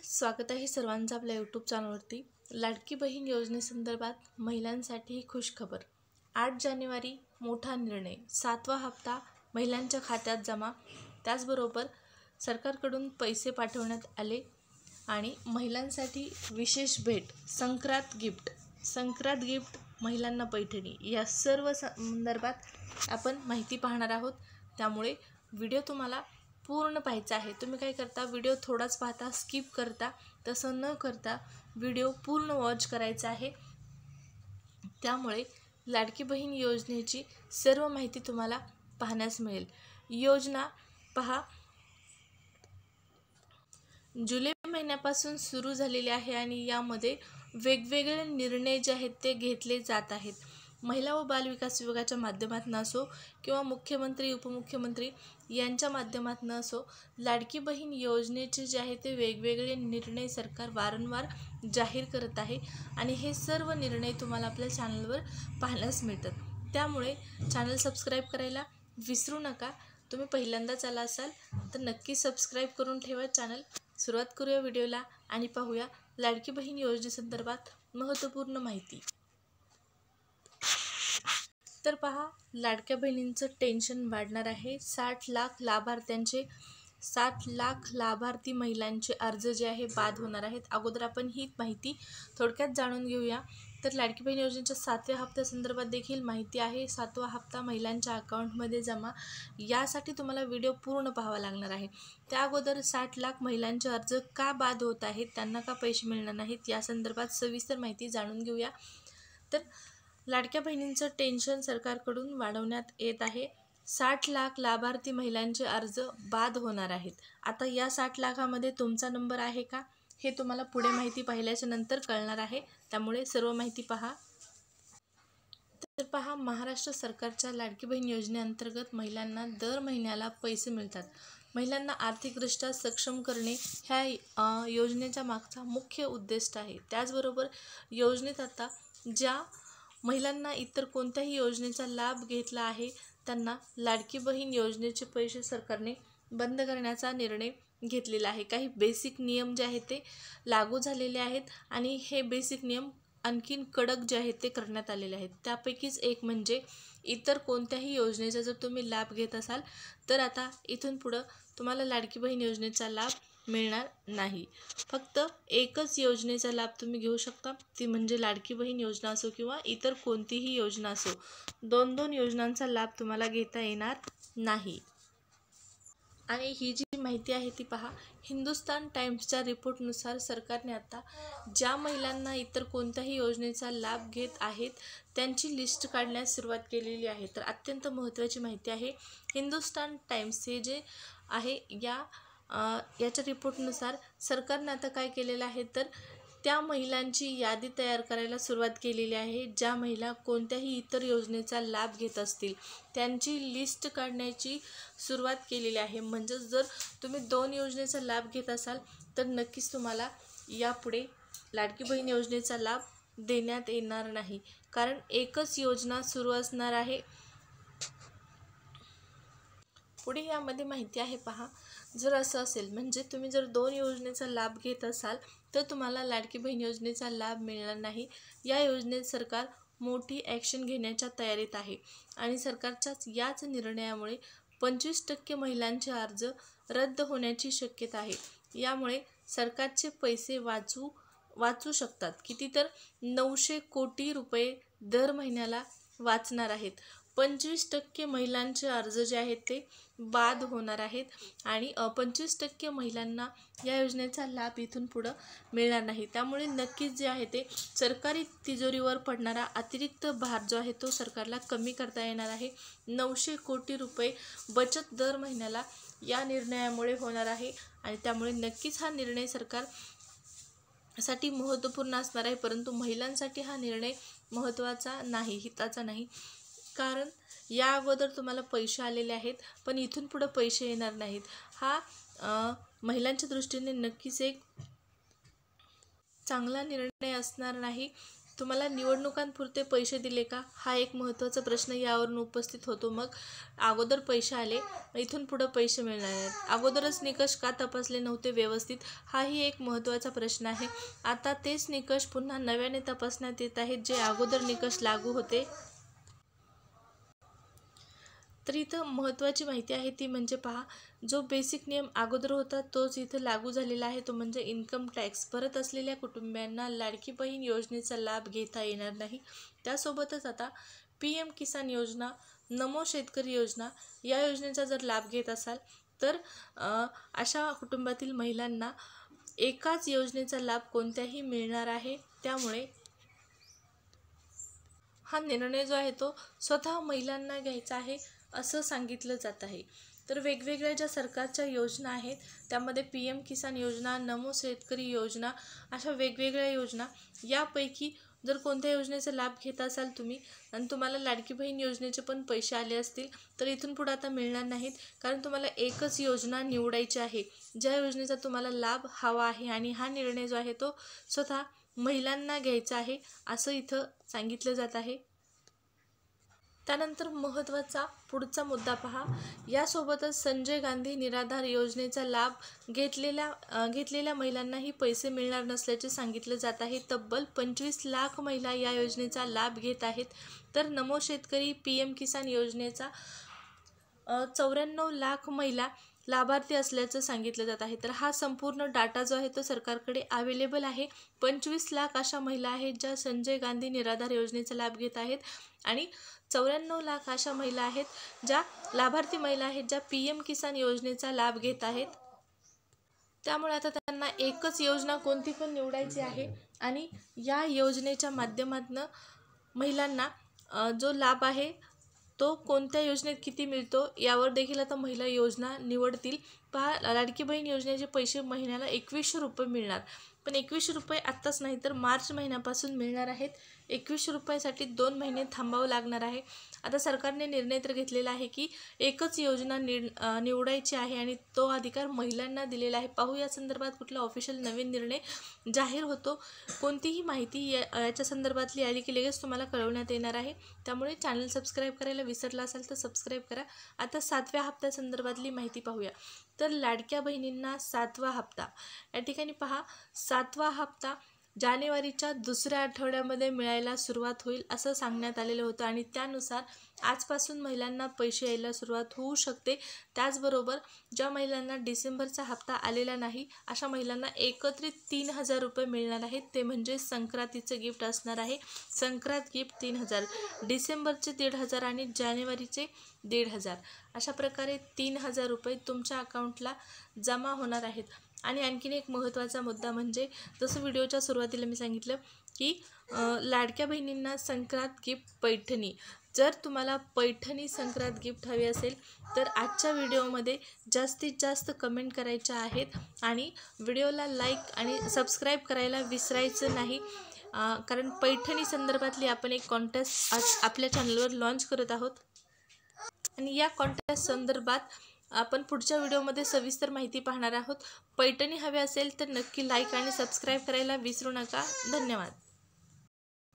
स्वागत आहे सर्वांचं आपल्या यूट्यूब चॅनलवरती। लाडकी बहीण योजनेसंदर्भात महिलांसाठी खुशखबर। 8 जानेवारी मोठा निर्णय, 7वा हप्ता महिलांच्या खात्यात जमा। त्याचबरोबर सरकारकडून पैसे पाठवण्यात आले आणि महिलांसाठी विशेष भेट, संक्रांत गिफ्ट महिलांना पैठणी, या सर्व संदर्भात आपण माहिती पाहणार आहोत। त्यामुळे व्हिडिओ तुम्हाला पूर्ण पाहायचा आहे। तुम्ही काय करता, व्हिडिओ थोडाच पाहता, स्किप करता, तसं न करता व्हिडिओ पूर्ण वॉच करायचा आहे। त्यामुळे लाडकी बहीण योजनेची सर्व माहिती तुम्हाला पाहण्यास मिळेल। योजना पहा, जुलै महिन्यापासून सुरू झालेली आहे आणि यामध्ये वेगवेगळे निर्णय जे आहेत ते घेतले जात आहेत। महिला व बालविकास विभागाच्या माध्यमातून असो किंवा मुख्यमंत्री उपमुख्यमंत्री यांच्या माध्यमातून असो, लाडकी बहीण योजनेचे जे आहे ते वेगवेगळे निर्णय सरकार वारंवार जाहीर करत आहे आणि हे सर्व निर्णय तुम्हाला आपल्या चॅनलवर पाहण्यास मिळतात। त्यामुळे चॅनल सबस्क्राईब करायला विसरू नका। तुम्ही पहिल्यांदाच आला असाल तर नक्की सबस्क्राईब करून ठेवा चॅनल। सुरुवात करूया व्हिडिओला आणि पाहूया लाडकी बहीण योजनेसंदर्भात महत्त्वपूर्ण माहिती। तर पहा, लाडक्या बहिणींचं टेन्शन वाढणार आहे। 60 लाख लाभार्थी महिलांचे अर्ज जे आहे बाद होणार आहेत। अगोदर आपण ही माहिती थोडक्यात जाणून घेऊया। तर लाडकी बहीण योजनेच्या 7व्या हप्त्यासंदर्भात देखील माहिती आहे। 7वा हप्ता महिलांच्या अकाउंटमध्ये जमा, यासाठी तुम्हाला व्हिडिओ पूर्ण पाहावा लागणार आहे। त्या अगोदर 60 लाख महिलांचे अर्ज का बाद होत आहेत, त्यांना का पैसे मिळणार नाहीत, या संदर्भात सविस्तर माहिती जाणून घेऊया। तर लाडक्या बहिणींचं टेन्शन सरकारकडून वाढवण्यात येत आहे। 60 लाख लाभार्थी महिलांचे अर्ज बाद होणार आहेत। आता या 60 लाखामध्ये तुमचा नंबर आहे का, हे तुम्हाला पुढे माहिती पाहिल्याच्या नंतर कळणार आहे। त्यामुळे सर्व माहिती पहा। तर पहा, महाराष्ट्र सरकारच्या लाडकी बहीण योजनेअंतर्गत महिलांना दर महिन्याला पैसे मिळतात। महिलांना आर्थिकदृष्ट्या सक्षम करणे ह्या योजनेच्या मागचा मुख्य उद्देश आहे। त्याचबरोबर योजनेत आता ज्या महिलांना इतर कोणत्याही योजनेचा लाभ घेतला आहे त्यांना लाडकी बहीण योजनेचे पैसे सरकारने बंद करण्याचा निर्णय घेतलेला आहे। काही बेसिक नियम जे आहेत ते लागू झालेले आहेत आणि हे बेसिक नियम आणखीन कडक जे आहेत ते करण्यात आलेले आहेत। त्यापैकीच एक म्हणजे इतर कोणत्याही योजनेचा जर तुम्ही लाभ घेत असाल तर आता इथून पुढं तुम्हाला लाडकी बहीण योजनेचा लाभ मिळणार नाही। फक्त एकच योजनेचा लाभ तुम्ही घेऊ शकता, ती म्हणजे लाडकी बहीण योजना असो किंवा इतर कोणतीही योजना असो, 2 योजनांचा लाभ तुम्हाला घेता येणार नाही। आणि ही जी माहिती आहे ती पहा, हिंदुस्तान टाइम्सच्या रिपोर्टनुसार सरकारने आता ज्या महिलांना इतर कोणत्याही योजनेचा लाभ घेत आहेत त्यांची लिस्ट काढण्यास सुरुवात केलेली आहे। तर अत्यंत महत्त्वाची माहिती आहे। हिंदुस्तान टाइम्स हे जे आहे याच्या रिपोर्टनुसार सरकारने आता काय केलेलं आहे, तर त्या महिलांची यादी तयार करायला सुरुवात केलेली आहे। ज्या महिला कोणत्याही इतर योजनेचा लाभ घेत असतील त्यांची लिस्ट काढण्याची सुरुवात केलेली आहे। म्हणजे जर तुम्ही 2 योजनेचा लाभ घेत असाल तर नक्कीच तुम्हाला यापुढे लाडकी बहीण योजनेचा लाभ देण्यात येणार नाही, कारण एकच योजना सुरू असणार आहे। पुढे यामध्ये माहिती आहे पहा, जर असं असेल म्हणजे तुम्ही जर 2 योजनेचा लाभ घेत असाल तर तुम्हाला लाडकी बहीण योजनेचा लाभ मिळणार नाही। या योजनेत सरकार मोठी ॲक्शन घेण्याच्या तयारीत आहे आणि सरकारच्याच याच निर्णयामुळे 25% महिलांचे अर्ज रद्द होण्याची शक्यता आहे। यामुळे सरकारचे पैसे वाचू शकतात। किती, तर 900 कोटी रुपये दर महिन्याला वाचणार आहेत। 25% महिलांचे अर्ज जे आहेत ते बाद होणार आहेत आणि 25% महिलांना या योजनेचा लाभ इथून पुढं मिळणार नाही। त्यामुळे नक्कीच जे आहे ते सरकारी तिजोरीवर पडणारा अतिरिक्त भार जो आहे तो सरकारला कमी करता येणार आहे। 900 कोटी रुपये बचत दर महिन्याला या निर्णयामुळे होणार आहे आणि त्यामुळे नक्कीच हा निर्णय सरकारसाठी महत्त्वपूर्ण असणार आहे। परंतु महिलांसाठी हा निर्णय महत्त्वाचा नाही, हिताचा नाही, कारण या अगोदर तुम्हाला पैसे आलेले आहेत पण इथून पुढे पैसे येणार नाहीत। हा महिलांच्या दृष्टीने नक्कीच एक चांगला निर्णय असणार नाही। तुम्हाला निवडणुकांपुरते पैसे दिले का, हा एक महत्त्वाचा प्रश्न यावरून उपस्थित होतो. मग अगोदर पैसे आले, इथून पुढं पैसे मिळणार आहेत, अगोदरच निकष का तपासले नव्हते व्यवस्थित, हाही एक महत्त्वाचा प्रश्न आहे. आता तेच निकष पुन्हा नव्याने तपासण्यात येत आहेत, जे अगोदर निकष लागू होते. तर इथं महत्त्वाची माहिती आहे ती म्हणजे पहा, जो बेसिक नियम अगोदर होता तोच इथं लागू झालेला आहे. तो म्हणजे इन्कम टॅक्स भरत असलेल्या कुटुंबियांना लाडकी बहीण योजनेचा लाभ घेता येणार नाही. त्यासोबतच आता PM किसान योजना, नमो शेतकरी योजना या योजनेचा जर लाभ घेत असाल तर अशा कुटुंबातील महिलांना एकाच योजनेचा लाभ कोणत्याही मिळणार आहे. त्यामुळे हा निर्णय जो आहे तो स्वतः महिलांना घ्यायचा आहे असं सांगितलं जात आहे. तर वेगवेगळ्या ज्या सरकारच्या योजना आहेत त्यामध्ये PM किसान योजना, नमो शेतकरी योजना अशा वेगवेगळ्या योजना, यापैकी जर कोणत्या योजनेचा लाभ घेत असाल तुम्ही आणि तुम्हाला लाडकी बहीण योजनेचे पण पैसे आले असतील तर इथून पुढे आता मिळणार नाहीत, कारण तुम्हाला एकच योजना निवडायची आहे ज्या योजनेचा तुम्हाला लाभ हवा आहे. आणि हा निर्णय जो आहे तो स्वतः महिलांना घ्यायचा आहे असं इथं सांगितलं जात आहे. त्यानंतर महत्त्वाचा पुढचा मुद्दा पहा, यासोबतच संजय गांधी निराधार योजनेचा लाभ घेतलेल्या महिलांनाही पैसे मिळणार नसल्याचे सांगितले जात आहे. तब्बल 25 लाख महिला या योजनेचा लाभ घेत आहेत. तर नमो शेतकरी, PM किसान योजनेचा 94 लाख महिला लाभार्थी असल्याचं सांगितलं जात आहे. तर हा संपूर्ण डाटा जो आहे तो सरकारकडे अवेलेबल आहे. 25 लाख अशा महिला आहेत ज्या संजय गांधी निराधार योजनेचा लाभ घेत आहेत आणि 94 लाख अशा महिला आहेत ज्या लाभार्थी महिला आहेत ज्या PM किसान योजनेचा लाभ घेत आहेत. त्यामुळे आता त्यांना एकच योजना कोणती पण निवडायची आहे आणि या योजनेच्या माध्यमातून महिलांना जो लाभ आहे तो कोणत्या योजनेत किती मिळतो यावर देखील आता महिला योजना निवडतील. पहा, लाडकी बहीण योजनेचे पैसे महिन्याला 2100 रुपये मिळणार, पण 2100 रुपये आत्ताच नाही तर मार्च महिन्यापासून मिळणार आहेत. 2100 रुपयासाठी 2 महिने थांबावं लागणार आहे. आता सरकारने निर्णय तर घेतलेला आहे की एकच योजना निवडायची आहे आणि तो अधिकार महिलांना दिलेला आहे. पाहू या संदर्भात कुठला ऑफिशियल नवीन निर्णय जाहीर होतो. कोणतीही माहिती याच्या संदर्भातली आली की लगेच तुम्हाला कळवण्यात येणार आहे. त्यामुळे चॅनल सबस्क्राईब करायला विसरला असाल तर सबस्क्राईब करा. आता 7व्या हप्त्यासंदर्भातली माहिती पाहूया. तर लाडक्या बहिणींना 7वा हप्ता, या ठिकाणी पहा 7वा हप्ता जानेवारीच्या दुसऱ्या आठवड्यामध्ये मिळायला सुरुवात होईल असं सांगण्यात आलेलं होतं आणि त्यानुसार आजपासून महिलांना पैसे यायला सुरुवात होऊ शकते. त्याचबरोबर ज्या महिलांना डिसेंबरचा हप्ता आलेला नाही अशा महिलांना एकत्रित 3000 रुपये मिळणार आहेत. ते म्हणजे संक्रांतीचं गिफ्ट असणार आहे. संक्रांत गिफ्ट 3000, डिसेंबरचे 1500 आणि जानेवारीचे 1500 अशा प्रकारे 3000 रुपये तुमच्या अकाउंटला जमा होणार आहेत. आणि आणखीन एक महत्त्वाचा मुद्दा म्हणजे जसं व्हिडिओच्या सुरुवातीला मी सांगितलं की लाडक्या बहिणींना संक्रांत गिफ्ट पैठणी. जर तुम्हाला पैठणी संक्रांत गिफ्ट हवे असेल तर आजच्या व्हिडिओमध्ये जास्तीत जास्त कमेंट करायच्या आहेत आणि व्हिडिओला लाईक आणि सबस्क्राईब करायला विसरायचं नाही, कारण पैठणी संदर्भातली आपण एक कॉन्टेस्ट आज आपल्या चॅनलवर लॉन्च करत आहोत आणि या कॉन्टेस्ट संदर्भात आपण पुढच्या व्हिडिओमध्ये सविस्तर माहिती पाहणार आहोत. पैठणी हवी असेल तर नक्की लाईक आणि सबस्क्राईब करायला विसरू नका. धन्यवाद.